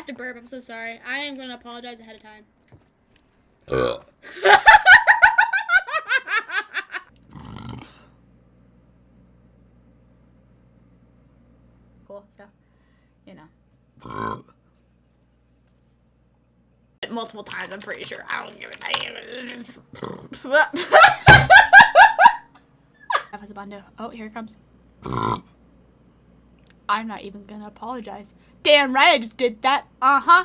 have to burp. I'm so sorry. I am gonna apologize ahead of time. Cool. So, you know. Multiple times, I'm pretty sure. I don't give a damn. Oh, here it comes. I'm not even gonna apologize. Damn right I just did that. Uh-huh.